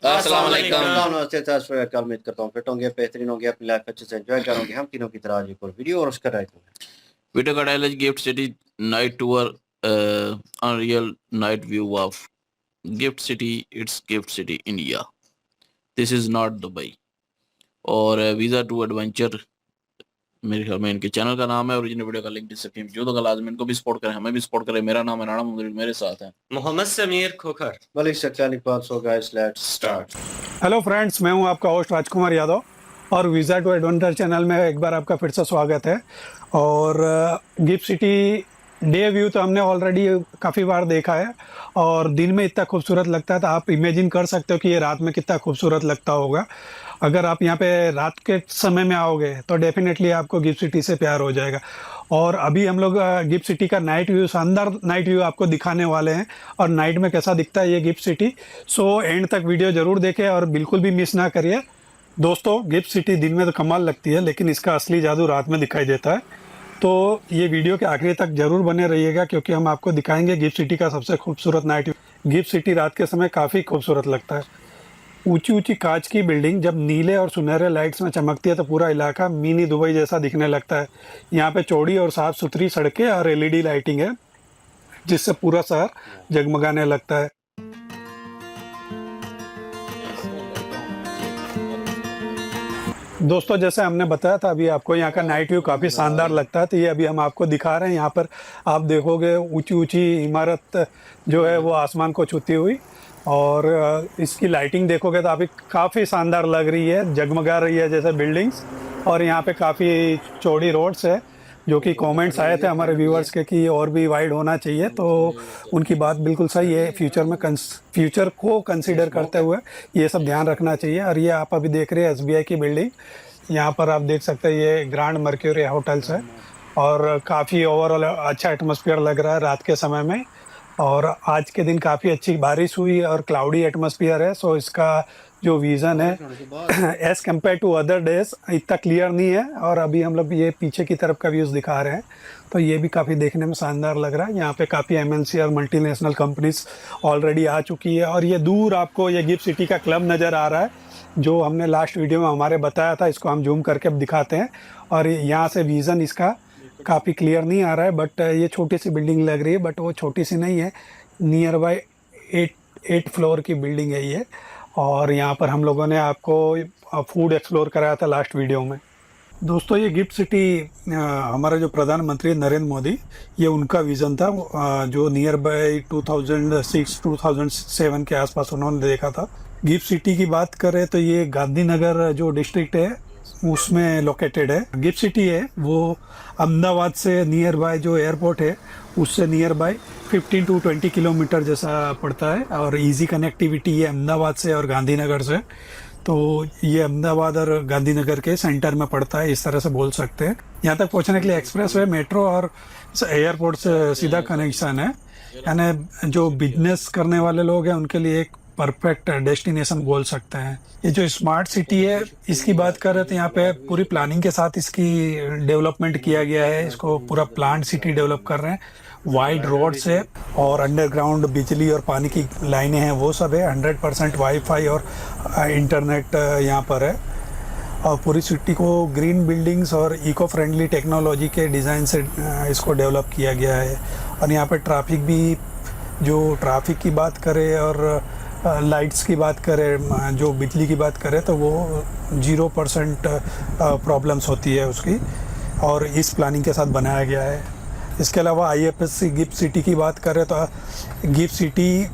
अस्सलाम वालेकुम। नमस्ते कल उम्मीद करता हूँ फिट होंगे, बेहतरीन होंगे, अपनी लाइफ अच्छे से एंजॉय करोगे। हम तीनों की तरह आज एक और वीडियो और उसका राइट Video का dialogue Gift City night tour, unreal night view of Gift City. It's Gift City, India. This is not Dubai. और वीज़ा टू एडवेंचर मेरे ख्याल में इनके चैनल का नाम है। ओरिजिनल वीडियो का लिंक डिस्क्रिप्शन में जो तो लाजमी इनको भी सपोर्ट करें, हमें भी सपोर्ट करें। मेरा नाम है राणा मुदरिल, मेरे साथ हैं मोहम्मद समीर खोखर। मलिक शक्लानी पास। So guys let's start. Hello friends, मैं हूं आपका होस्ट राजकुमार यादव और वीज़ा टू एडवेंचर चैनल में एक बार आपका फिर से स्वागत है। और गिफ्ट सिटी डे व्यू तो हमने ऑलरेडी काफ़ी बार देखा है और दिन में इतना खूबसूरत लगता है, तो आप इमेजिन कर सकते हो कि ये रात में कितना खूबसूरत लगता होगा। अगर आप यहाँ पे रात के समय में आओगे तो डेफिनेटली आपको गिफ्ट सिटी से प्यार हो जाएगा। और अभी हम लोग गिफ्ट सिटी का नाइट व्यू, शानदार नाइट व्यू आपको दिखाने वाले हैं और नाइट में कैसा दिखता है ये गिफ्ट सिटी। सो एंड तक वीडियो ज़रूर देखें और बिल्कुल भी मिस ना करिए। दोस्तों, गिफ्ट सिटी दिन में तो कमाल लगती है, लेकिन इसका असली जादू रात में दिखाई देता है। तो ये वीडियो के आखिरी तक ज़रूर बने रहिएगा, क्योंकि हम आपको दिखाएंगे गिफ्ट सिटी का सबसे खूबसूरत नाइट व्यू। गिफ्ट सिटी रात के समय काफ़ी खूबसूरत लगता है। ऊंची ऊंची कांच की बिल्डिंग जब नीले और सुनहरे लाइट्स में चमकती है तो पूरा इलाका मिनी दुबई जैसा दिखने लगता है। यहाँ पे चौड़ी और साफ़ सुथरी सड़कें और एलईडी लाइटिंग है, जिससे पूरा शहर जगमगाने लगता है। दोस्तों, जैसे हमने बताया था अभी आपको यहाँ का नाइट व्यू काफ़ी शानदार लगता है, तो ये अभी हम आपको दिखा रहे हैं। यहाँ पर आप देखोगे ऊंची ऊंची इमारत जो है वो आसमान को छूती हुई, और इसकी लाइटिंग देखोगे तो अभी काफ़ी शानदार लग रही है, जगमगा रही है जैसे बिल्डिंग्स। और यहाँ पे काफ़ी चौड़ी रोड्स है, जो कि कमेंट्स आए थे हमारे व्यूअर्स के कि और भी वाइड होना चाहिए, तो उनकी बात बिल्कुल सही है। फ्यूचर को कंसीडर करते हुए ये सब ध्यान रखना चाहिए। और ये आप अभी देख रहे हैं एसबीआई की बिल्डिंग, यहाँ पर आप देख सकते हैं ये ग्रैंड मर्क्यूरी होटल्स है और काफ़ी ओवरऑल अच्छा एटमॉस्फेयर लग रहा है रात के समय में। और आज के दिन काफ़ी अच्छी बारिश हुई और क्लाउडी एटमॉस्फेयर है, सो इसका जो विज़न है as compared to other days इतना क्लियर नहीं है। और अभी हम लोग ये पीछे की तरफ का व्यूज़ दिखा रहे हैं, तो ये भी काफ़ी देखने में शानदार लग रहा है। यहाँ पे काफ़ी एमएनसी और मल्टीनेशनल कंपनीज ऑलरेडी आ चुकी है। और ये दूर आपको ये गिफ्ट सिटी का क्लब नज़र आ रहा है, जो हमने लास्ट वीडियो में हमारे बताया था। इसको हम जूम करके अब दिखाते हैं। और यहाँ से विज़न इसका काफ़ी क्लियर नहीं आ रहा है, बट ये छोटी सी बिल्डिंग लग रही है, बट वो छोटी सी नहीं है, नियर बाय 8 फ्लोर की बिल्डिंग है ये। और यहाँ पर हम लोगों ने आपको फूड एक्सप्लोर कराया था लास्ट वीडियो में। दोस्तों, ये गिफ्ट सिटी हमारा जो प्रधानमंत्री नरेंद्र मोदी, ये उनका विज़न था, जो नियर बाय 2006-2007 के आसपास उन्होंने देखा था। गिफ्ट सिटी की बात करें तो ये गांधीनगर जो डिस्ट्रिक्ट है उसमें लोकेटेड है। गिफ्ट सिटी है वो अहमदाबाद से नियर बाय जो एयरपोर्ट है उससे नियर बाय 15 to 20 किलोमीटर जैसा पड़ता है। और इजी कनेक्टिविटी है अहमदाबाद से और गांधीनगर से, तो ये अहमदाबाद और गांधीनगर के सेंटर में पड़ता है, इस तरह से बोल सकते हैं। यहाँ तक पहुँचने के लिए एक्सप्रेस वे, मेट्रो और एयरपोर्ट से सीधा कनेक्शन है। यानी जो बिजनेस करने वाले लोग हैं उनके लिए एक परफेक्ट डेस्टिनेशन बोल सकते हैं। ये जो स्मार्ट सिटी है इसकी बात करें तो यहाँ पे पूरी प्लानिंग के साथ इसकी डेवलपमेंट किया गया है। इसको पूरा प्लांट सिटी डेवलप कर रहे हैं। वाइड रोड्स है और अंडरग्राउंड बिजली और पानी की लाइनें हैं, वो सब है। 100% वाईफाई और इंटरनेट यहाँ पर है। और पूरी सिटी को ग्रीन बिल्डिंग्स और इको फ्रेंडली टेक्नोलॉजी के डिज़ाइन से इसको डेवलप किया गया है। और यहाँ पर ट्रैफिक भी, जो ट्रैफिक की बात करें और लाइट्स की बात करें, जो बिजली की बात करें, तो वो 0% प्रॉब्लम्स होती है उसकी, और इस प्लानिंग के साथ बनाया गया है। इसके अलावा आईएफएससी गिफ्ट सिटी की बात करें तो गिफ्ट सिटी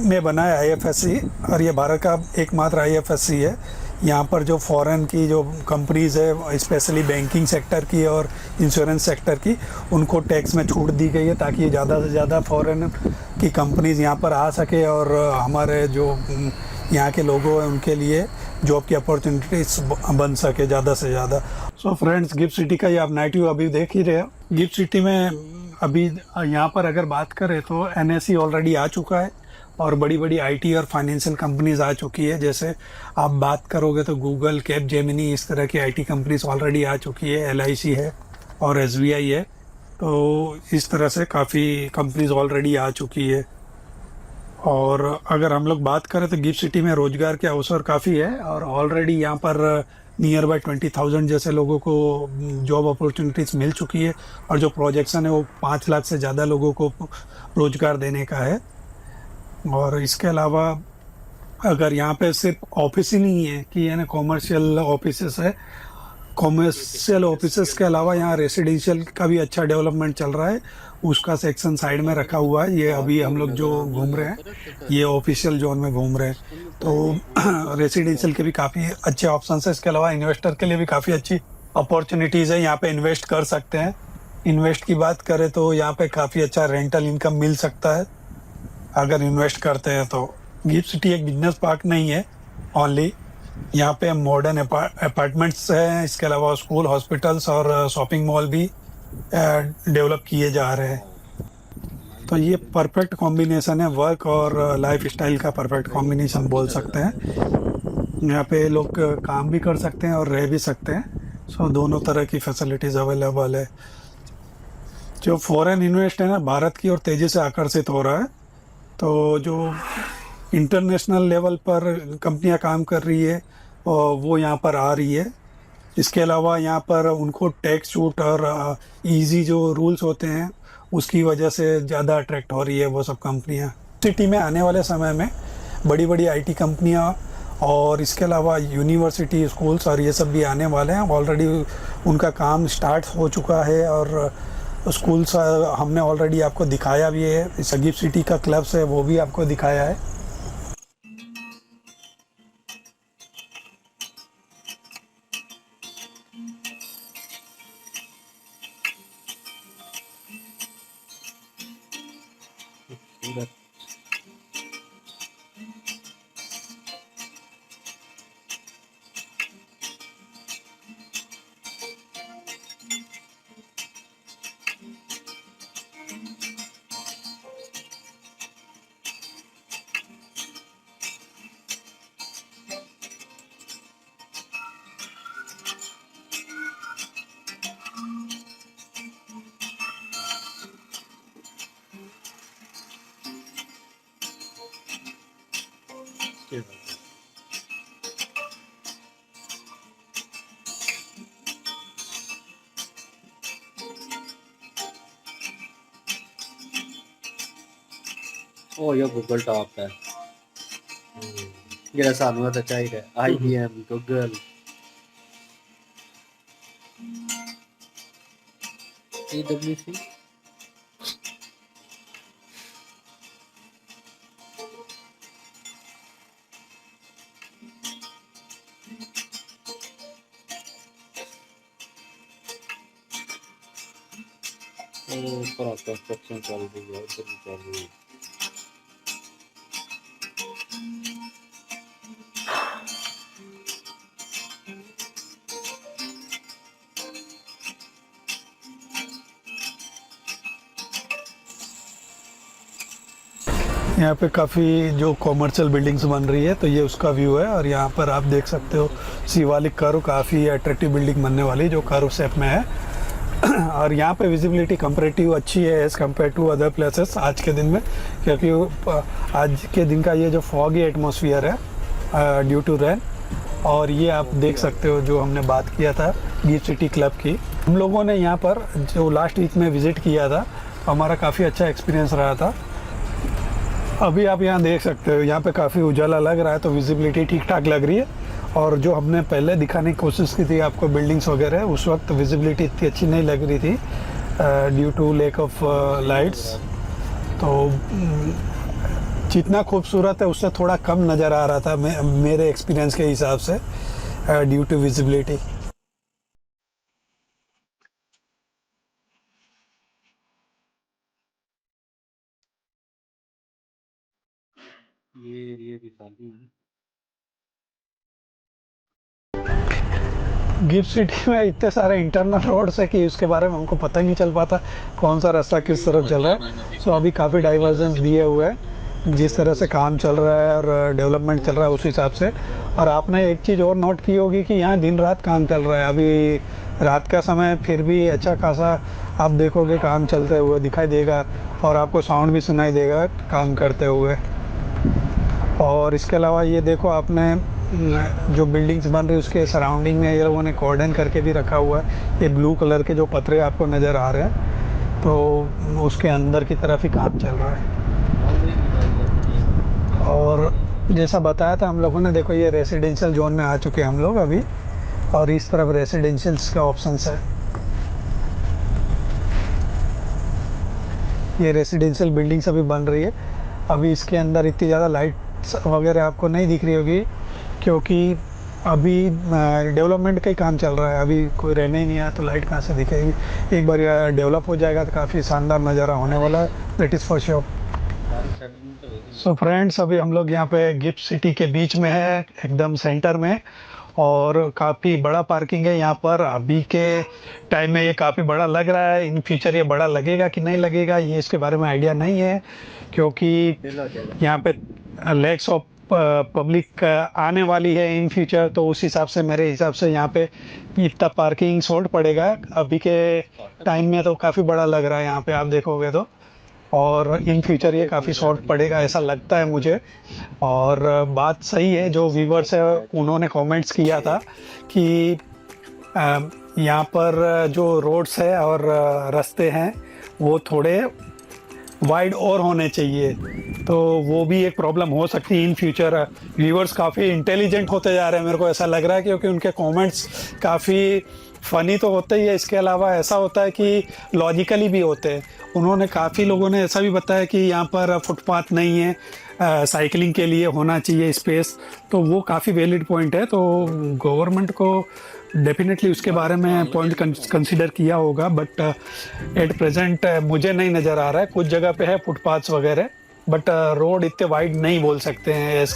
में बना है आईएफएससी, और ये भारत का एकमात्र आईएफएससी है। यहाँ पर जो फॉरेन की जो कंपनीज़ है, स्पेशली बैंकिंग सेक्टर की और इंश्योरेंस सेक्टर की, उनको टैक्स में छूट दी गई है ताकि ज़्यादा से ज़्यादा फॉरेन की कंपनीज़ यहाँ पर आ सके और हमारे जो यहाँ के लोगों हैं उनके लिए जॉब की अपॉर्चुनिटीज़ बन सके ज़्यादा से ज़्यादा। सो फ्रेंड्स, गिफ्ट सिटी का ये आप नाइट व्यू अभी देख ही रहे हो। गिफ्ट सिटी में अभी यहाँ पर अगर बात करें तो एनएससी ऑलरेडी आ चुका है और बड़ी बड़ी आईटी और फाइनेंशियल कंपनीज आ चुकी है। जैसे आप बात करोगे तो गूगल, कैपजेमिनी, इस तरह की आईटी कंपनीज ऑलरेडी आ चुकी है। एलआईसी है और एसबीआई है, तो इस तरह से काफ़ी कंपनीज ऑलरेडी आ चुकी है। और अगर हम लोग बात करें तो गिफ्ट सिटी में रोजगार के अवसर काफ़ी है और ऑलरेडी यहाँ पर नियर बाय 20,000 जैसे लोगों को जॉब अपॉर्चुनिटीज़ मिल चुकी है और जो प्रोजेक्शन है वो 5 लाख से ज़्यादा लोगों को रोजगार देने का है। और इसके अलावा अगर यहाँ पे सिर्फ ऑफिस ही नहीं है कि यानी कॉमर्शियल ऑफिसेस है, कॉमर्शियल ऑफिसेस के अलावा यहाँ रेसिडेंशियल का भी अच्छा डेवलपमेंट चल रहा है, उसका सेक्शन साइड में रखा हुआ है। ये अभी हम लोग जो घूम रहे हैं ये ऑफिशियल जोन में घूम रहे हैं, तो रेसिडेंशियल के भी काफ़ी अच्छे ऑप्शन है। इसके अलावा इन्वेस्टर के लिए भी काफ़ी अच्छी अपॉर्चुनिटीज़ है, यहाँ पे इन्वेस्ट कर सकते हैं। इन्वेस्ट की बात करें तो यहाँ पे काफ़ी अच्छा रेंटल इनकम मिल सकता है अगर इन्वेस्ट करते हैं तो। गिफ्ट सिटी एक बिजनेस पार्क नहीं है ओनली, यहाँ पे मॉडर्न अपार्टमेंट्स हैं, इसके अलावा स्कूल, हॉस्पिटल्स और शॉपिंग मॉल भी डेवलप किए जा रहे हैं। तो ये परफेक्ट कॉम्बिनेशन है, वर्क और लाइफ स्टाइल का परफेक्ट कॉम्बिनेशन बोल सकते हैं। यहाँ पे लोग काम भी कर सकते हैं और रह भी सकते हैं, सो दोनों तरह की फैसिलिटीज़ अवेलेबल है। जो फॉरेन इन्वेस्ट है ना भारत की ओर तेज़ी से आकर्षित हो रहा है, तो जो इंटरनेशनल लेवल पर कंपनियां काम कर रही है और वो यहाँ पर आ रही है। इसके अलावा यहाँ पर उनको टैक्स छूट और इजी जो रूल्स होते हैं उसकी वजह से ज़्यादा अट्रैक्ट हो रही है वो सब कंपनियाँ। सिटी में आने वाले समय में बड़ी बड़ी आईटी कंपनियाँ और इसके अलावा यूनिवर्सिटी, स्कूल्स और ये सब भी आने वाले हैं। ऑलरेडी उनका काम स्टार्ट हो चुका है और स्कूल्स हमने ऑलरेडी आपको दिखाया भी है, इस गिफ्ट सिटी का क्लब्स है वो भी आपको दिखाया है। ਉਹ ਇਹ ਗੂਗਲ ਟਾਪ ਹੈ ਜਿਹੜਾ ਸਾਨੂੰ ਤਾਂ ਚਾਹੀਦਾ IBM ਗੂਗਲ PwC ਉਹ ਪਰ ਕੰਸਟਰਕਸ਼ਨ ਚੱਲ ਰਹੀ ਹੈ ਉੱਧਰ ਵੀ ਚੱਲ ਰਹੀ ਹੈ। यहाँ पे काफ़ी जो कॉमर्शियल बिल्डिंग्स बन रही है तो ये उसका व्यू है और यहाँ पर आप देख सकते हो शिवालिक कर्व, काफ़ी अट्रैक्टिव बिल्डिंग बनने वाली जो कर्व शेप में है। और यहाँ पे विजिबिलिटी कंपैरेटिव अच्छी है as compared to other places आज के दिन में, क्योंकि आज के दिन का ये जो फॉगी एटमॉस्फेयर है ड्यू टू रेन। और ये आप देख सकते हो जो हमने बात किया था गिफ्ट सिटी क्लब की, हम लोगों ने यहाँ पर जो लास्ट वीक में विज़िट किया था तो हमारा काफ़ी अच्छा एक्सपीरियंस रहा था। अभी आप यहाँ देख सकते हो यहाँ पे काफ़ी उजाला लग रहा है तो विजिबिलिटी ठीक ठाक लग रही है। और जो हमने पहले दिखाने की कोशिश की थी आपको बिल्डिंग्स वगैरह, उस वक्त विजिबिलिटी इतनी अच्छी नहीं लग रही थी due to lack of lights. तो जितना खूबसूरत है उससे थोड़ा कम नज़र आ रहा था मेरे एक्सपीरियंस के हिसाब से ड्यू टू विजिबिलिटी। ये भी खाली है। गिफ्ट सिटी में इतने सारे इंटरनल रोड्स है कि उसके बारे में हमको पता ही नहीं चल पाता कौन सा रास्ता किस तरफ चल रहा है। सो अभी काफ़ी डाइवर्जेंस दिए हुए हैं जिस तरह से काम चल रहा है और डेवलपमेंट चल रहा है उस हिसाब से। और आपने एक चीज़ और नोट की होगी कि यहाँ दिन रात काम चल रहा है। अभी रात का समय फिर भी अच्छा खासा आप देखोगे काम चलते हुए दिखाई देगा और आपको साउंड भी सुनाई देगा काम करते हुए। और इसके अलावा ये देखो आपने जो बिल्डिंग्स बन रही है उसके सराउंडिंग में ये लोगों ने कॉर्डन करके भी रखा हुआ है। ये ब्लू कलर के जो पतरे आपको नज़र आ रहे हैं तो उसके अंदर की तरफ ही काम चल रहा है। और जैसा बताया था हम लोगों ने, देखो ये रेसिडेंशियल जोन में आ चुके हैं हम लोग अभी, और इस तरफ रेसिडेंशियल्स का ऑप्शंस है। ये रेसिडेंशियल बिल्डिंग्स अभी बन रही है। अभी इसके अंदर इतनी ज़्यादा लाइट्स वगैरह आपको नहीं दिख रही होगी क्योंकि अभी डेवलपमेंट का ही काम चल रहा है। अभी कोई रहने ही नहीं आया तो लाइट कहाँ से दिखेगी। एक बार डेवलप हो जाएगा तो काफ़ी शानदार नज़ारा होने वाला है, that is for sure. So friends, अभी हम लोग यहाँ पे गिफ्ट सिटी के बीच में है, एकदम सेंटर में, और काफ़ी बड़ा पार्किंग है यहाँ पर। अभी के टाइम में ये काफ़ी बड़ा लग रहा है, इन फ्यूचर ये बड़ा लगेगा कि नहीं लगेगा ये इसके बारे में आइडिया नहीं है, क्योंकि यहाँ पे लैक्स ऑफ पब्लिक आने वाली है इन फ्यूचर। तो उस हिसाब से मेरे हिसाब से यहाँ पे इतना पार्किंग शॉर्ट पड़ेगा। अभी के टाइम में तो काफ़ी बड़ा लग रहा है यहाँ पे, आप देखोगे तो, और इन फ्यूचर ये काफ़ी शॉर्ट पड़ेगा ऐसा लगता है मुझे। और बात सही है, जो व्यूवर्स है उन्होंने कमेंट्स किया था कि यहाँ पर जो रोड्स है और रास्ते हैं वो थोड़े वाइड और होने चाहिए, तो वो भी एक प्रॉब्लम हो सकती है इन फ्यूचर। व्यूवर्स काफ़ी इंटेलिजेंट होते जा रहे हैं मेरे को ऐसा लग रहा है, क्योंकि उनके कमेंट्स काफ़ी फ़नी तो होते ही है, इसके अलावा ऐसा होता है कि लॉजिकली भी होते हैं। उन्होंने काफ़ी लोगों ने ऐसा भी बताया कि यहाँ पर फुटपाथ नहीं है, साइकिलिंग के लिए होना चाहिए स्पेस, तो वो काफ़ी वैलिड पॉइंट है। तो गवर्नमेंट को डेफिनेटली उसके बारे में पॉइंट कंसिडर किया होगा, बट एट प्रेजेंट मुझे नहीं नज़र आ रहा है। कुछ जगह पे है फुटपाथ्स वगैरह, बट रोड इतने वाइड नहीं बोल सकते हैं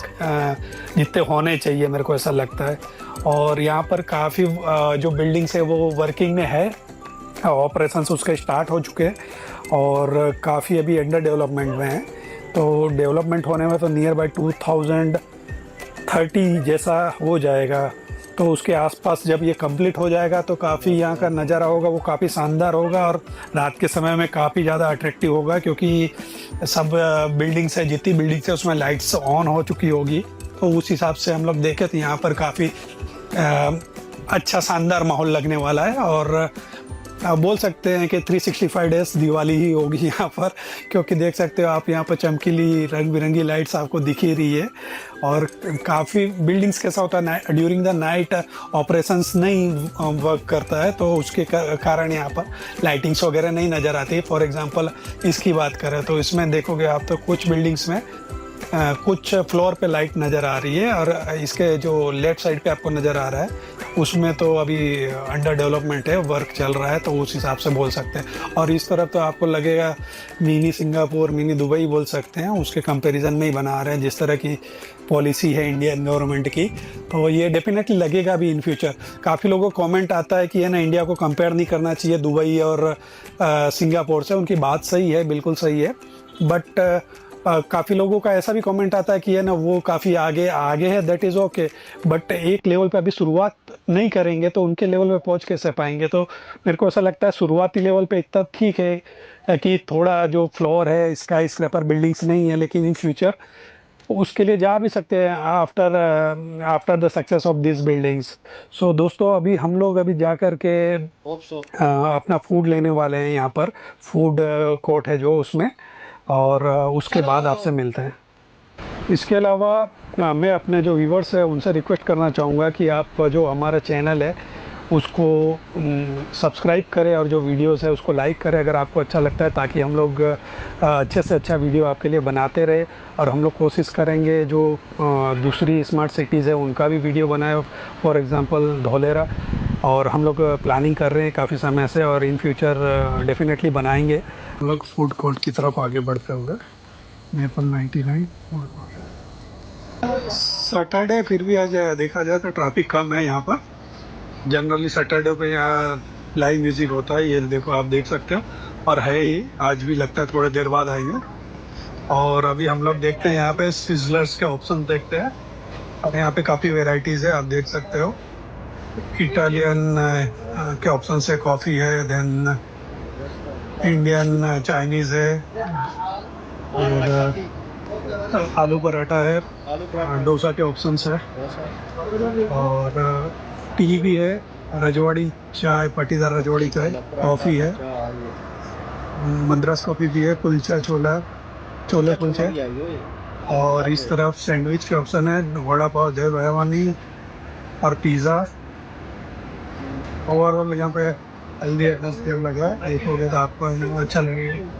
जितने होने चाहिए, मेरे को ऐसा लगता है। और यहाँ पर काफ़ी जो बिल्डिंग्स है वो वर्किंग में है, ऑपरेशंस उसके स्टार्ट हो चुके हैं, और काफ़ी अभी अंडर डेवलपमेंट में है। तो डेवलपमेंट होने में तो नियर बाय 2030 जैसा हो जाएगा। तो उसके आसपास जब ये कंप्लीट हो जाएगा तो काफ़ी यहाँ का नज़ारा होगा वो काफ़ी शानदार होगा, और रात के समय में काफ़ी ज़्यादा अट्रैक्टिव होगा, क्योंकि सब बिल्डिंग्स है, जितनी बिल्डिंग्स है उसमें लाइट्स ऑन हो चुकी होगी। तो उस हिसाब से हम लोग देखें तो यहाँ पर काफ़ी अच्छा शानदार माहौल लगने वाला है। और आप बोल सकते हैं कि 365 डेज दिवाली ही होगी यहाँ पर, क्योंकि देख सकते हो आप यहाँ पर चमकीली रंग बिरंगी लाइट्स आपको दिख ही रही है। और काफ़ी बिल्डिंग्स कैसा होता है, ड्यूरिंग द नाइट ऑपरेशंस नहीं वर्क करता है, तो उसके कारण यहाँ पर लाइटिंग्स वगैरह नहीं नज़र आती। फॉर एग्जांपल इसकी बात करें तो इसमें देखोगे आप तो कुछ बिल्डिंग्स में कुछ फ्लोर पे लाइट नज़र आ रही है, और इसके जो लेफ्ट साइड पे आपको नज़र आ रहा है उसमें तो अभी अंडर डेवलपमेंट है, वर्क चल रहा है, तो उस हिसाब से बोल सकते हैं। और इस तरफ तो आपको लगेगा मिनी सिंगापुर, मिनी दुबई बोल सकते हैं, उसके कंपैरिजन में ही बना रहे हैं जिस तरह की पॉलिसी है इंडियन गवर्नमेंट की। तो ये डेफिनेटली लगेगा भी इन फ्यूचर। काफ़ी लोगों को कमेंट आता है कि है ना, इंडिया को कंपेयर नहीं करना चाहिए दुबई और सिंगापुर से। उनकी बात सही है, बिल्कुल सही है, बट काफ़ी लोगों का ऐसा भी कमेंट आता है कि है ना वो काफ़ी आगे है, दैट इज़ ओके, बट एक लेवल पे अभी शुरुआत नहीं करेंगे तो उनके लेवल पे पहुंच कैसे पाएंगे। तो मेरे को ऐसा लगता है शुरुआती लेवल पे इतना ठीक है कि थोड़ा जो फ्लोर है स्काई स्क्रैपर बिल्डिंग्स नहीं है, लेकिन इन फ्यूचर उसके लिए जा भी सकते हैं after the success of this buildings. So दोस्तों, अभी हम लोग अभी जा कर के अपना फूड लेने वाले हैं, यहाँ पर फूड कोर्ट है जो उसमें, और उसके बाद आपसे मिलते हैं। इसके अलावा मैं अपने जो व्यूवर्स हैं उनसे रिक्वेस्ट करना चाहूँगा कि आप जो हमारा चैनल है उसको सब्सक्राइब करें, और जो वीडियोस है उसको लाइक करें अगर आपको अच्छा लगता है, ताकि हम लोग अच्छे से अच्छा वीडियो आपके लिए बनाते रहे। और हम लोग कोशिश करेंगे जो दूसरी स्मार्ट सिटीज़ है उनका भी वीडियो बनाए, फॉर एग्ज़ाम्पल धौलेरा, और हम लोग प्लानिंग कर रहे हैं काफ़ी समय से, और इन फ्यूचर डेफिनेटली बनाएंगे। हम लोग फूड कोर्ट की तरफ आगे बढ़ते होंगे। मेपल 99 सैटरडे, फिर भी आज देखा जाए तो ट्रैफिक कम है यहाँ पर। जनरली सैटरडे पे यहाँ लाइव म्यूज़िक होता है, ये देखो आप देख सकते हो, और है ही, आज भी लगता है थोड़ी देर बाद आएंगे। और अभी हम लोग देखते हैं यहाँ पे सिजलर्स के ऑप्शन देखते हैं, और यहाँ पे काफ़ी वेराइटीज़ है, आप देख सकते हो। इटालियन के ऑप्शन से कॉफ़ी है, देन इंडियन चाइनीज़ है, और आलू पराठा है, आलू पराठा, डोसा के ऑप्शंस है, डोसा, और टी भी है, रजवाड़ी चाय, पटीदार रजवाड़ी चाय, कॉफ़ी है, मद्रास कॉफ़ी भी है, कुलचा छोला, छोले कुलचे, और इस तरफ सैंडविच के ऑप्शन है, वड़ा पाव, जय भवानी और पिज़्ज़ा। ओवरऑल यहाँ पे हेल्दी एटमोसफियर लग रहा है, देखोगे तो आपको यहाँ अच्छा लगेगा।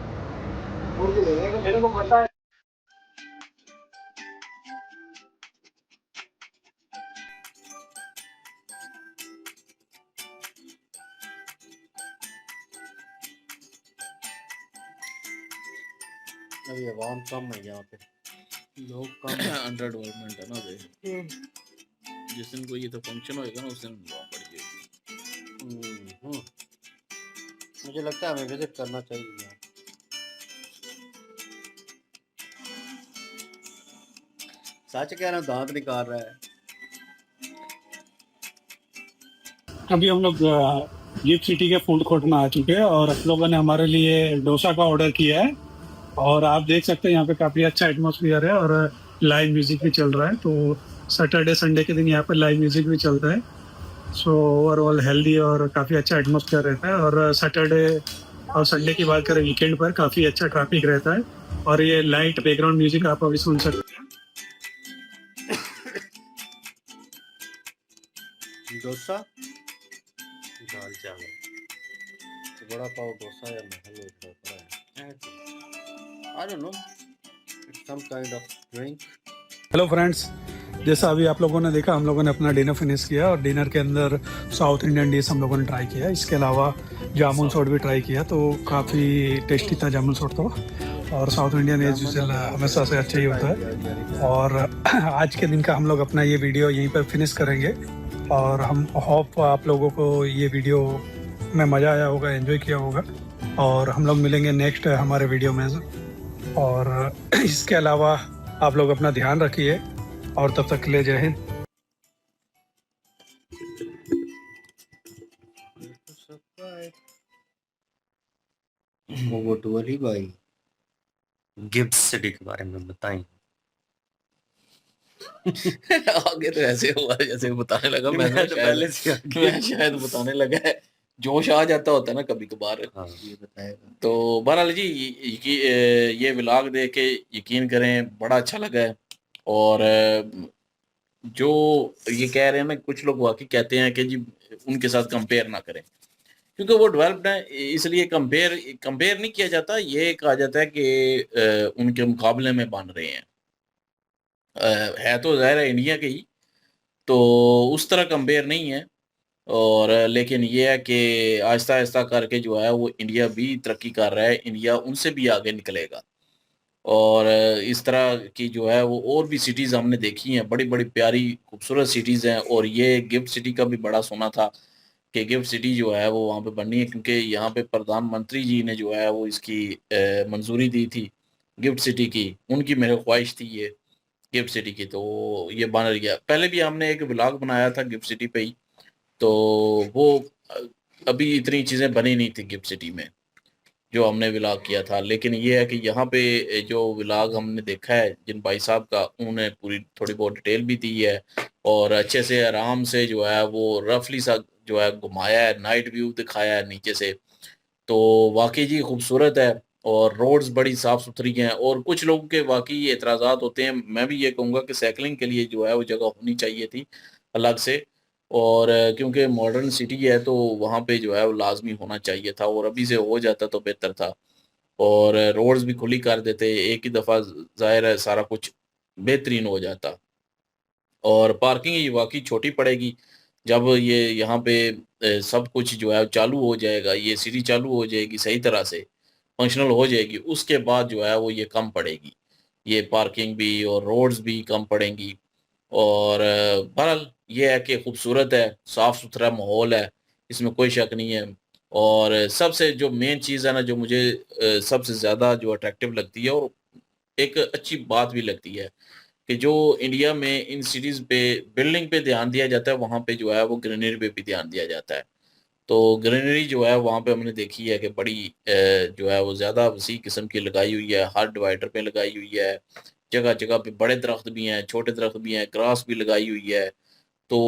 अभी आवाम कम है यहाँ पे, लोग कम है। अंडर डेवलपमेंट है ना दे, जिस दिन कोई ये तो फंक्शन होएगा ना उस दिन वहाँ पड़ जाएगी। मुझे लगता है हमें विजिट करना चाहिए यहाँ। सच कह रहा हूँ, दांत निकाल रहा है। अभी हम लोग गिफ्ट सिटी के फूड कोर्ट में आ चुके हैं और आप लोगों ने हमारे लिए डोसा का ऑर्डर किया है, और आप देख सकते हैं यहाँ पे काफ़ी अच्छा एटमॉस्फेयर है और लाइव म्यूजिक भी चल रहा है। तो सैटरडे संडे के दिन यहाँ पर लाइव म्यूजिक भी चलता है। सो ओवरऑल हेल्दी और काफ़ी अच्छा एटमॉस्फेयर रहता है। और सैटरडे और संडे की बात करें, वीकेंड पर काफ़ी अच्छा ट्रैफिक रहता है, और ये लाइट बैकग्राउंड म्यूजिक आप अभी सुन सकते हैं। डोसा, दाल चावल, बड़ा पाव, डोसा या महल है। I don't know, it's some kind of drink. Hello friends, जैसा अभी आप लोगों ने देखा, हम लोगों ने अपना डिनर फिनिश किया और डिनर के अंदर साउथ इंडियन डिश हम लोगों ने ट्राई किया। इसके अलावा जामुन सोट भी ट्राई किया, तो काफ़ी टेस्टी था जामुन सोट तो। और साउथ इंडियन एज यूजुअल हमेशा से अच्छा ही होता है। और आज के दिन का हम लोग अपना ये वीडियो यहीं पर फिनिश करेंगे, और हम होप आप लोगों को ये वीडियो में मज़ा आया होगा, एंजॉय किया होगा, और हम लोग मिलेंगे नेक्स्ट हमारे वीडियो में। और इसके अलावा आप लोग अपना ध्यान रखिए, और तब तक के लिए जय हिंद। वो तो अली भाई, गिफ्ट सिटी के बारे में बताएं। आगे तो ऐसे हुआ जैसे बताने लगा, मैं तो पहले से मैं शायद बताने लगा है, जोश आ जाता होता है ना कभी कभार। हाँ, ये बताएगा। तो बहरहाल जी, ये व्लॉग देख के यकीन करें बड़ा अच्छा लगा है। और जो ये कह रहे हैं ना, कुछ लोग वाकई कहते हैं कि जी उनके साथ कंपेयर ना करें, क्योंकि वो डेवलप्ड है, इसलिए कंपेयर कंपेयर नहीं किया जाता। ये कहा जाता है कि उनके मुकाबले में बन रहे हैं। है तो ज़ाहिर है इंडिया के ही, तो उस तरह कंपेयर नहीं है। और लेकिन ये है कि आहिस्ता आहिस्ता करके जो है वो इंडिया भी तरक्की कर रहा है, इंडिया उनसे भी आगे निकलेगा। और इस तरह की जो है वो और भी सिटीज़ हमने देखी हैं, बड़ी बड़ी प्यारी खूबसूरत सिटीज़ हैं। और ये गिफ्ट सिटी का भी बड़ा सुना था कि गिफ्ट सिटी जो है वो वहाँ पे बननी है, क्योंकि यहाँ पे प्रधानमंत्री जी ने जो है वो इसकी मंजूरी दी थी गिफ्ट सिटी की। उनकी मेरे ख्वाहिश थी ये गिफ्ट सिटी की, तो ये बन रही है। पहले भी हमने एक ब्लॉग बनाया था गिफ्ट सिटी पे ही, तो वो अ, अभी इतनी चीज़ें बनी नहीं थी गिफ्ट सिटी में जो हमने व्लॉग किया था। लेकिन ये है कि यहाँ पे जो व्लॉग हमने देखा है जिन भाई साहब का, उन्होंने पूरी थोड़ी बहुत डिटेल भी दी है, और अच्छे से आराम से जो है वो रफली सा जो है घुमाया है, नाइट व्यू दिखाया है नीचे से। तो वाकई जी खूबसूरत है, और रोड्स बड़ी साफ़ सुथरी हैं। और कुछ लोगों के वाकई एतराज़ात होते हैं, मैं भी ये कहूँगा कि साइकिलिंग के लिए जो है वो जगह होनी चाहिए थी अलग से। और क्योंकि मॉडर्न सिटी है तो वहाँ पे जो है वो लाज़मी होना चाहिए था, और अभी से हो जाता तो बेहतर था। और रोड्स भी खुली कर देते, एक ही दफ़ा ज़ाहिर है सारा कुछ बेहतरीन हो जाता। और पार्किंग ये वाक़ई छोटी पड़ेगी जब ये यहाँ पे सब कुछ जो है चालू हो जाएगा, ये सिटी चालू हो जाएगी सही तरह से, फंक्शनल हो जाएगी, उसके बाद जो है वो ये कम पड़ेगी। ये पार्किंग भी और रोड्स भी कम पड़ेंगी। और बहरहाल ये है कि खूबसूरत है, साफ़-सुथरा माहौल है, इसमें कोई शक नहीं है। और सबसे जो मेन चीज़ है ना, जो मुझे सबसे ज़्यादा जो अट्रैक्टिव लगती है, और एक अच्छी बात भी लगती है, कि जो इंडिया में इन सिटीज़ पे बिल्डिंग पे ध्यान दिया जाता है, वहाँ पे जो है वो ग्रीनरी पे भी ध्यान दिया जाता है। तो ग्रीनरी जो है वहाँ पे हमने देखी है कि बड़ी जो है वो ज़्यादा वसी किस्म की लगाई हुई है, हर डिवाइडर पे लगाई हुई है, जगह जगह पे बड़े दरख्त भी हैं, छोटे दरख्त भी हैं, ग्रास भी लगाई हुई है। तो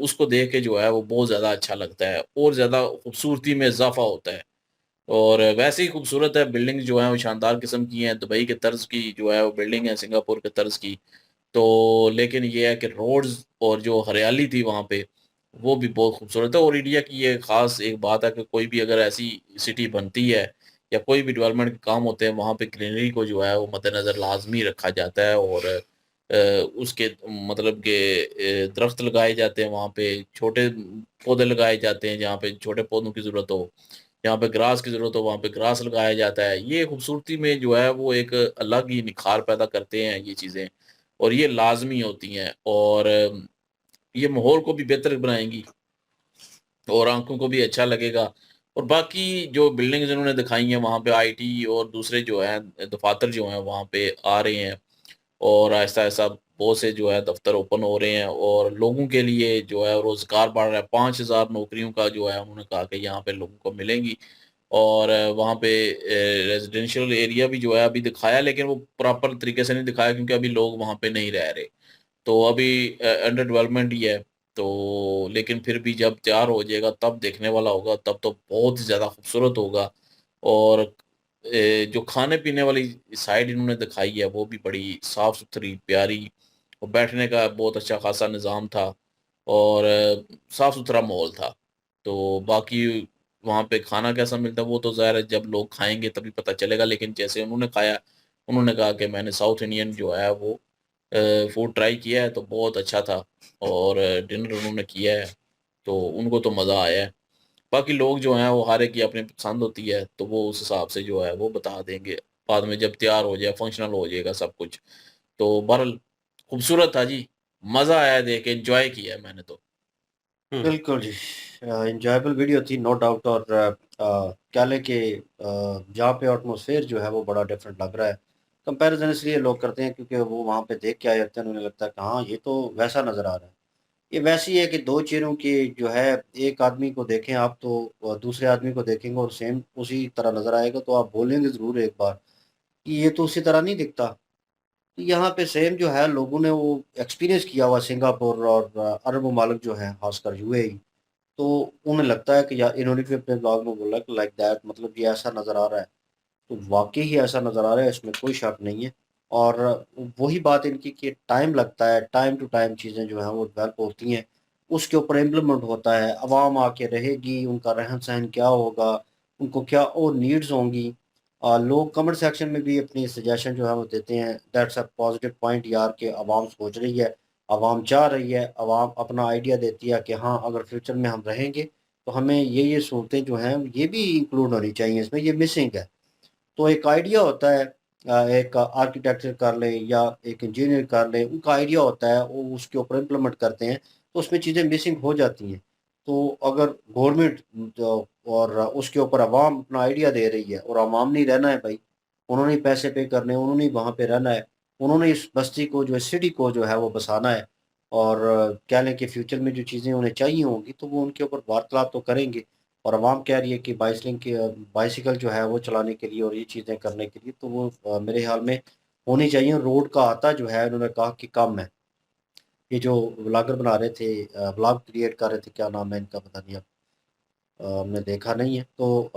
उसको देख के जो है वो बहुत ज़्यादा अच्छा लगता है और ज़्यादा खूबसूरती में इज़ाफ़ा होता है। और वैसे ही खूबसूरत है, बिल्डिंग जो है वो शानदार किस्म की हैं, दुबई के तर्ज की जो है वो बिल्डिंग है, सिंगापुर के तर्ज की। तो लेकिन ये है कि रोड्स और जो हरियाली थी वहाँ पे, वो भी बहुत खूबसूरत है। और इंडिया की ये ख़ास एक बात है कि कोई भी अगर ऐसी सिटी बनती है या कोई भी डेवलपमेंट के काम होते हैं, वहाँ पे ग्रीनरी को जो है वो मद्देनज़र लाज़मी रखा जाता है। और उसके मतलब के दरख्त लगाए जाते हैं वहाँ पे, छोटे पौधे लगाए जाते हैं जहाँ पे छोटे पौधों की ज़रूरत हो, जहाँ पे ग्रास की ज़रूरत हो वहाँ पे ग्रास लगाया जाता है। ये खूबसूरती में जो है वो एक अलग ही निखार पैदा करते हैं ये चीज़ें, और ये लाज़मी होती हैं। और ये माहौल को भी बेहतर बनाएँगी और आँखों को भी अच्छा लगेगा। और बाकी जो बिल्डिंग्स इन्होंने दिखाई हैं वहाँ पे आईटी और दूसरे जो हैं दफ़ातर जो हैं वहाँ पे आ रहे हैं, और आहिस्ता-आहिस्ता बहुत से जो है दफ़्तर ओपन हो रहे हैं और लोगों के लिए जो है रोज़गार बढ़ रहा है। 5,000 नौकरियों का जो है उन्होंने कहा कि यहाँ पे लोगों को मिलेंगी। और वहाँ पे रेज़िडेंशियल एरिया भी जो है अभी दिखाया, लेकिन वो प्रॉपर तरीके से नहीं दिखाया क्योंकि अभी लोग वहाँ पे नहीं रह रहे। तो अभी अंडर डेवलपमेंट ही है। तो लेकिन फिर भी जब तैयार हो जाएगा तब देखने वाला होगा, तब तो बहुत ही ज़्यादा खूबसूरत होगा। और जो खाने-पीने वाली साइड इन्होंने दिखाई है वो भी बड़ी साफ-सुथरी, प्यारी, और बैठने का बहुत अच्छा खासा निज़ाम था और साफ-सुथरा माहौल था। तो बाकी वहाँ पे खाना कैसा मिलता है वो तो ज़ाहिर है जब लोग खाएँगे तभी पता चलेगा, लेकिन जैसे उन्होंने खाया, उन्होंने कहा कि मैंने साउथ इंडियन जो है वो फूड ट्राई किया है तो बहुत अच्छा था, और डिनर उन्होंने किया है, तो उनको तो मज़ा आया है। बाकी लोग जो हैं वो हर एक की अपनी पसंद होती है, तो वो उस हिसाब से जो है वो बता देंगे, बाद में जब तैयार हो जाए, फंक्शनल हो जाएगा सब कुछ। तो बहरहाल खूबसूरत था जी, मज़ा आया देख के, एन्जॉय किया है मैंने तो। हुँ। बिल्कुल जी। एन्जॉयबल वीडियो थी नो डाउट। और क्या लें कि जहाँ पे एटमॉस्फेयर जो है वो बड़ा डिफरेंट लग रहा है। कंपैरिज़न इसलिए लोग करते हैं क्योंकि वो वहाँ पे देख के आए होते हैं, उन्हें लगता है कि हाँ, ये तो वैसा नज़र आ रहा है। ये वैसी है कि 2 चेहरों की जो है, एक आदमी को देखें आप तो दूसरे आदमी को देखेंगे और सेम उसी तरह नज़र आएगा, तो आप बोलेंगे ज़रूर एक बार कि ये तो उसी तरह नहीं दिखता। तो यहाँ पे सेम जो है लोगों ने वो एक्सपीरियंस किया हुआ सिंगापुर और अरब ममालिक जो हैं, ख़ासकर यूएई। तो उन्हें लगता है कि यार, इन्होंने भी अपने ब्लॉग में बोला कि लाइक दैट, मतलब ये ऐसा नज़र आ रहा है। तो वाक़ई ही ऐसा नज़र आ रहा है, इसमें कोई शक नहीं है। और वही बात इनकी कि टाइम लगता है, टाइम टू टाइम चीज़ें जो हैं वो डेवलप होती हैं, उसके ऊपर इम्प्लीमेंट होता है, अवाम आके रहेगी, उनका रहन-सहन क्या होगा, उनको क्या और नीड्स होंगी। लोग कमेंट सेक्शन में भी अपनी सजेशन जो है वो देते हैं, दैट्स अ पॉज़िटिव पॉइंट यार, कि अवाम सोच रही है, अवाम चाह रही है, अवाम अपना आइडिया देती है कि हाँ, अगर फ्यूचर में हम रहेंगे, तो हमें ये सहूलतें जो हैं, ये भी इंक्लूड होनी चाहिए इसमें, ये मिसिंग है। तो एक आइडिया होता है, एक आर्किटेक्चर कर लें या एक इंजीनियर कर लें, उनका आइडिया होता है, वो उसके ऊपर इम्प्लीमेंट करते हैं, तो उसमें चीज़ें मिसिंग हो जाती हैं। तो अगर गवर्नमेंट जो और उसके ऊपर अवाम अपना आइडिया दे रही है और अवाम ने ही रहना है भाई, उन्होंने ही पैसे पे करने हैं, उन्होंने ही वहाँ पे रहना है, उन्होंने इस बस्ती को जो है, सिटी को जो है वो बसाना है। और कह लें कि फ्यूचर में जो चीज़ें उन्हें चाहिए होंगी, तो वो उनके ऊपर वार्तालाप तो करेंगे। और अवाम कह रही है कि बाइसिकल जो है वो चलाने के लिए और ये चीज़ें करने के लिए, तो वो मेरे ख़्याल में होनी चाहिए। रोड का आता जो है, उन्होंने कहा कि कम है। ये जो व्लॉगर बना रहे थे, व्लॉग क्रिएट कर रहे थे, क्या नाम है इनका पता नहीं अब, हमने देखा नहीं है। तो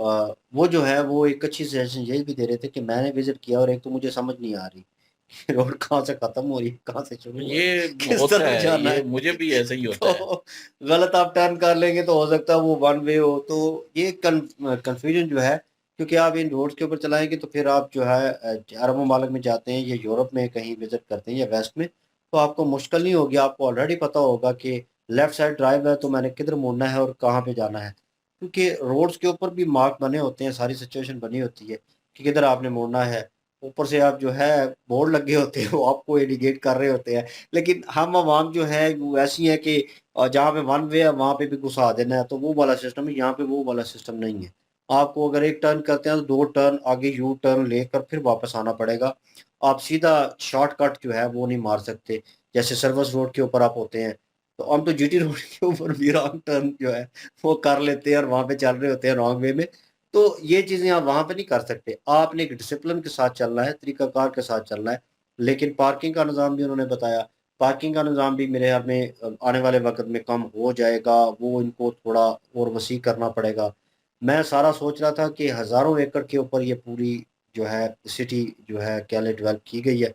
वो जो है वो एक अच्छी सजेशन ये भी दे रहे थे कि मैंने विज़िट किया और एक तो मुझे समझ नहीं आ रही कि रोड कहाँ से ख़त्म हो रही है, कहाँ से शुरू हो रही ये है, किस होता तरफ है, जाना ये है। मुझे भी ऐसा ही होता है। तो गलत आप टर्न कर लेंगे तो हो सकता है वो वन वे हो। तो ये कन्फ्यूजन जो है, क्योंकि आप इन रोड्स के ऊपर चलाएँगे तो फिर आप जो है अरब ममालिक में जाते हैं या यूरोप में कहीं विज़िट करते हैं या वेस्ट में, तो आपको मुश्किल नहीं होगी, आपको ऑलरेडी पता होगा कि लेफ्ट साइड ड्राइव है तो मैंने किधर मुड़ना है और कहाँ पे जाना है। क्योंकि रोड्स के ऊपर भी मार्क बने होते हैं, सारी सिचुएशन बनी होती है कि किधर आपने मुड़ना है। ऊपर से आप जो है बोर्ड लगे होते हैं, वो आपको इंडिकेट कर रहे होते हैं। लेकिन हम आवाम जो है वो ऐसी है कि जहाँ पे वन वे है वहाँ पे भी घुसा देना है, तो वो वाला सिस्टम है, यहाँ पे वो वाला सिस्टम नहीं है। आपको अगर एक टर्न करते हैं तो 2 टर्न आगे यू टर्न लेकर फिर वापस आना पड़ेगा। आप सीधा शॉर्टकट जो है वो नहीं मार सकते। जैसे सर्विस रोड के ऊपर आप होते हैं, तो हम तो जीटी रोड के ऊपर भी रॉन्ग टर्न जो है वो कर लेते हैं और वहाँ पे चल रहे होते हैं रॉन्ग वे में। तो ये चीज़ें आप वहाँ पे नहीं कर सकते। आपने एक डिसिप्लिन के साथ चलना है, तरीकाकार के साथ चलना है। लेकिन पार्किंग का निज़ाम भी उन्होंने बताया। पार्किंग का निज़ाम भी मेरे ख्याल में आने वाले वक़्त में कम हो जाएगा, वो इनको थोड़ा और वसी करना पड़ेगा। मैं सारा सोच रहा था कि हज़ारों एकड़ के ऊपर ये पूरी जो है सिटी जो है कह लें डेवलप की गई है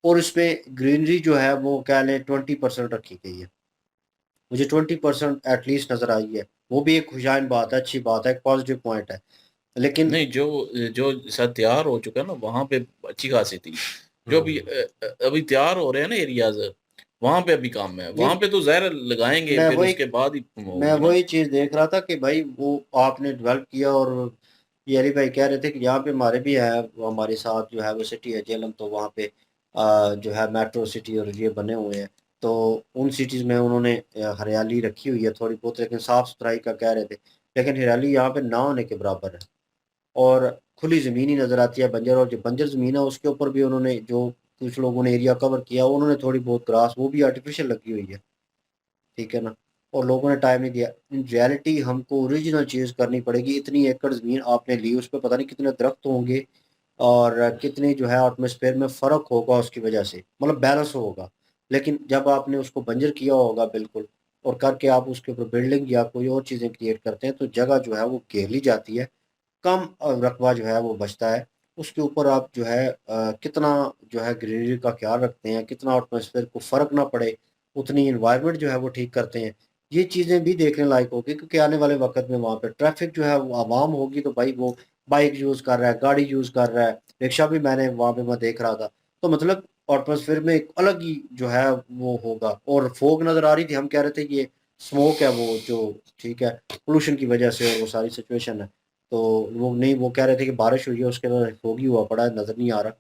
और इसमें ग्रीनरी जो है वो कह लें 20% रखी गई है। मुझे 20% एटलीस्ट नज़र आई है। वो भी एक खुशहाइन बात है, अच्छी बात है, एक पॉज़िटिव पॉइंट है। लेकिन नहीं, जो जो शायद तैयार हो चुका है ना, वहां पे अच्छी खासी थी। जो अभी अभी तैयार हो रहे हैं ना एरियाज, वहां पे अभी काम है। वहां नहीं, पे तो जहर लगाएंगे, मैं फिर वही उसके बाद ही मैं होगी ना। वही चीज़ देख रहा था कि भाई वो आपने डेवलप किया और ये अली भाई कह रहे थे कि यहाँ पे हमारे भी है, वो हमारे साथ जो है वो सिटी है जेलम, तो वहाँ पे जो है मेट्रो सिटी और ये बने हुए हैं। तो उन सिटीज़ में उन्होंने हरियाली रखी हुई है थोड़ी बहुत, लेकिन साफ़ सुथराई का कह रहे थे, लेकिन हरियाली यहाँ पे ना होने के बराबर है और खुली ज़मीन ही नज़र आती है बंजर, और जो बंजर ज़मीन है उसके ऊपर भी उन्होंने जो कुछ लोगों ने एरिया कवर किया उन्होंने थोड़ी बहुत ग्रास वो भी आर्टिफिशियल लगी हुई है, ठीक है ना? और लोगों ने टाइम नहीं दिया। इन रियलिटी हमको ओरिजिनल चीज़ करनी पड़ेगी। इतनी एकड़ ज़मीन आपने ली, उस पे पता नहीं कितने दरख्त होंगे और कितनी जो है एटमॉस्फेयर में फ़र्क होगा उसकी वजह से, मतलब बैलेंस होगा। लेकिन जब आपने उसको बंजर किया होगा बिल्कुल और करके आप उसके ऊपर बिल्डिंग या कोई और चीज़ें क्रिएट करते हैं, तो जगह जो है वो घेर ली जाती है। कम रकबा जो है वो बचता है। उसके ऊपर आप जो है कितना जो है ग्रीनरी का ख़्याल रखते हैं, कितना एटमॉस्फेयर को फ़र्क ना पड़े, उतनी एनवायरनमेंट जो है वो ठीक करते हैं। ये चीज़ें भी देखने लायक होगी क्योंकि आने वाले वक़्त में वहाँ पे ट्रैफ़िक जो है वो आवाम होगी, तो भाई वो बाइक यूज़ कर रहा है, गाड़ी यूज़ कर रहा है, रिक्शा भी मैंने वहाँ पे मैं देख रहा था। तो मतलब एटमॉस्फेयर में एक अलग ही जो है वो होगा और फ़ॉग नज़र आ रही थी। हम कह रहे थे कि ये स्मोक है वो जो, ठीक है, पॉल्यूशन की वज़ह से और वो सारी सिचुएशन है। तो वो नहीं, वो कह रहे थे कि बारिश हुई है उसके अंदर फॉग ही हुआ पड़ा है, नज़र नहीं आ रहा।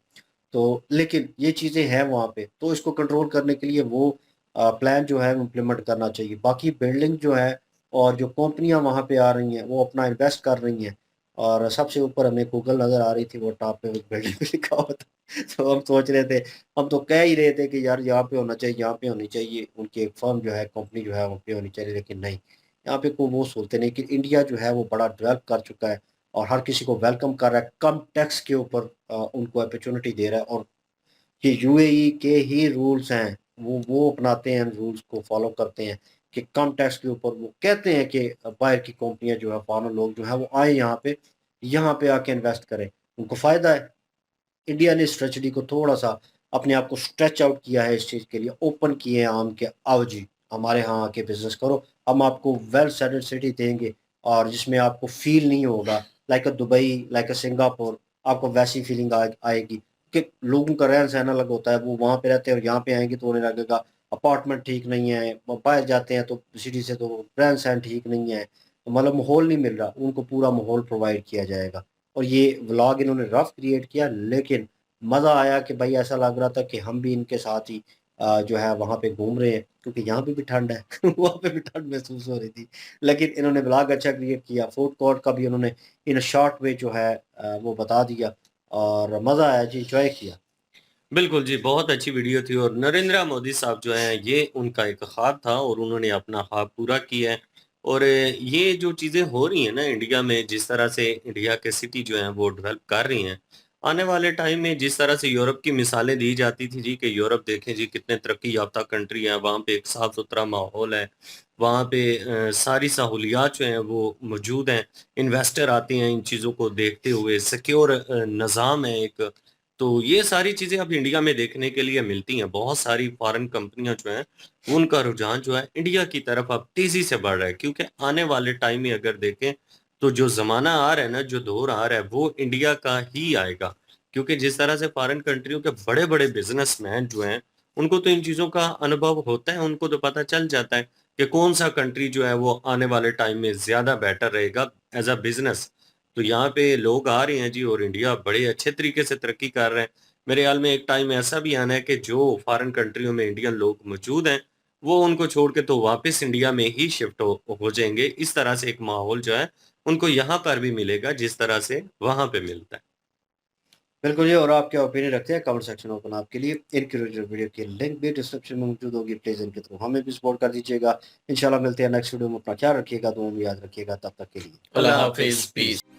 तो लेकिन ये चीज़ें हैं वहाँ पे, तो इसको कंट्रोल करने के लिए वो प्लान जो है इम्प्लीमेंट करना चाहिए। बाकी बिल्डिंग जो है और जो कंपनियाँ वहाँ पे आ रही हैं, वो अपना इन्वेस्ट कर रही हैं और सबसे ऊपर हमें गूगल नज़र आ रही थी, वो टॉप पे उस बिल्डिंग पे लिखा हुआ था। तो हम सोच रहे थे, हम तो कह ही रहे थे कि यार यहाँ पे होना चाहिए, यहाँ पे होनी चाहिए, उनकी एक फर्म जो है, कंपनी जो है वहाँ पे होनी चाहिए, लेकिन नहीं, यहाँ पे कोई वो सोचते नहीं कि इंडिया जो है वो बड़ा डेवलप कर चुका है और हर किसी को वेलकम कर रहा है, कम टैक्स के ऊपर उनको अपॉर्चुनिटी दे रहा है और कि यूएई के ही रूल्स हैं, वो अपनाते हैं, रूल्स को फॉलो करते हैं कि कम टैक्स के ऊपर वो कहते हैं कि बाहर की कंपनियां जो है, फॉरेन लोग जो है वो आए यहाँ पे आके इन्वेस्ट करें, उनको फ़ायदा है। इंडिया ने स्ट्रेटजी को थोड़ा-सा अपने आप को स्ट्रेच आउट किया है इस चीज़ के लिए, ओपन किए हैं आम के, आओ जी, हमारे यहाँ आके बिज़नेस करो, हम आपको वेल सेटल्ड सिटी देंगे और जिसमें आपको फ़ील नहीं होगा लाइक अ दुबई, लाइक अ सिंगापुर, आपको वैसी फीलिंग आएगी कि लोगों का रहन-सहन अलग होता है, वो वहाँ पे रहते हैं और यहाँ पे आएँगे तो उन्हें लगेगा अपार्टमेंट ठीक नहीं है, वो बाहर जाते हैं तो सिटी से तो रहन-सहन ठीक नहीं है, तो मतलब माहौल नहीं मिल रहा, उनको पूरा माहौल प्रोवाइड किया जाएगा। और ये व्लॉग इन्होंने रफ क्रिएट किया, लेकिन मज़ा आया कि भाई ऐसा लग रहा था कि हम भी इनके साथ ही जो है वहाँ पे घूम रहे हैं क्योंकि यहाँ पे भी ठंड है वहाँ पे भी ठंड महसूस हो रही थी। लेकिन इन्होंने व्लॉग अच्छा क्रिएट किया, फूड कोर्ट का भी उन्होंने इन अ शॉर्ट वे जो है वो बता दिया और मज़ा आया जी, एन्जॉय किया। बिल्कुल जी, बहुत अच्छी वीडियो थी और नरेंद्र मोदी साहब जो हैं, ये उनका एक ख्वाब था और उन्होंने अपना ख्वाब पूरा किया है। और ये जो चीज़ें हो रही हैं ना इंडिया में, जिस तरह से इंडिया के सिटी जो हैं वो डेवलप कर रही हैं, आने वाले टाइम में जिस तरह से यूरोप की मिसालें दी जाती थी जी कि यूरोप देखें जी कितने तरक्की याफ़्ता कंट्री है, वहाँ पे एक साफ-सुथरा माहौल है, वहाँ पे सारी सहूलियात जो हैं वो मौजूद हैं, इन्वेस्टर आते हैं इन चीज़ों को देखते हुए, सिक्योर निज़ाम है एक, तो ये सारी चीज़ें अब इंडिया में देखने के लिए मिलती हैं। बहुत सारी फ़ॉरेन कंपनियाँ जो हैं, उनका रुझान जो है इंडिया की तरफ अब तेज़ी से बढ़ रहा है क्योंकि आने वाले टाइम में अगर देखें, तो जो ज़माना आ रहा है ना, जो दौर आ रहा है, वो इंडिया का ही आएगा। क्योंकि जिस तरह से फ़ॉरेन कंट्रियों के बड़े-बड़े बिज़नेसमैन जो हैं, उनको तो इन चीज़ों का अनुभव होता है, उनको तो पता चल जाता है कि कौन-सा कंट्री जो है वो आने वाले टाइम में ज़्यादा बेटर रहेगा एज़ अ बिज़नेस। तो यहाँ पे लोग आ रहे हैं जी और इंडिया बड़े अच्छे तरीके से तरक्की कर रहे हैं। मेरे ख्याल में एक टाइम ऐसा भी आना है कि जो फ़ॉरेन कंट्रियों में इंडियन लोग मौजूद हैं, वो उनको छोड़ के तो वापस इंडिया में ही शिफ्ट हो जाएँगे। इस तरह से एक माहौल जो है, उनको यहाँ पर भी मिलेगा जिस तरह से वहाँ पे मिलता है। बिल्कुल जी, और आप क्या ओपिनियन रखते हैं कमेंट सेक्शन ओपन आपके लिए। इनकी वीडियो की लिंक भी डिस्क्रिप्शन में मौजूद होगी, प्लीज़ इनके थ्रू हमें भी सपोर्ट कर दीजिएगा। इंशाल्लाह मिलते हैं नेक्स्ट वीडियो में, अपना ख्याल रखिएगा, दुआ में याद रखिएगा, तब तक के लिए अल्लाह अल्लाह हाफिज, हाफ़िज़, पीस। पीस।